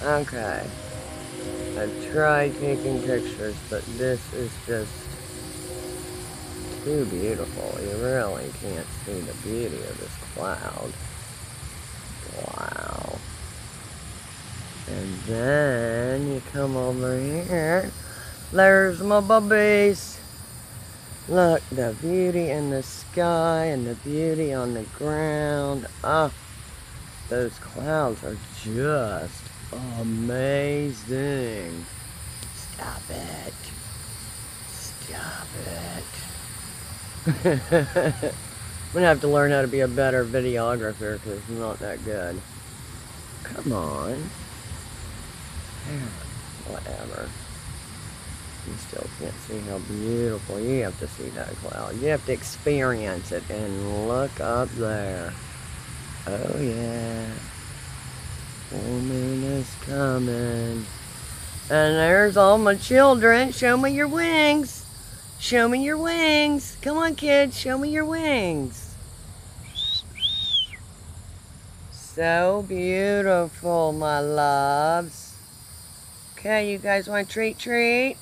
Okay. I've tried taking pictures, but this is just too beautiful. You really can't see the beauty of this cloud. Wow. And then you come over here. There's my bubbies. Look, the beauty in the sky and the beauty on the ground. Ah, those clouds are just amazing. Stop it. Stop it. I'm gonna have to learn how to be a better videographer because I'm not that good. Come on. Whatever. You still can't see how beautiful. You have to see that cloud. You have to experience it. And look up there. Oh yeah. Full moon is coming. And there's all my children. Show me your wings. Show me your wings. Come on, kids. Show me your wings. So beautiful, my loves. Okay, you guys want to treat?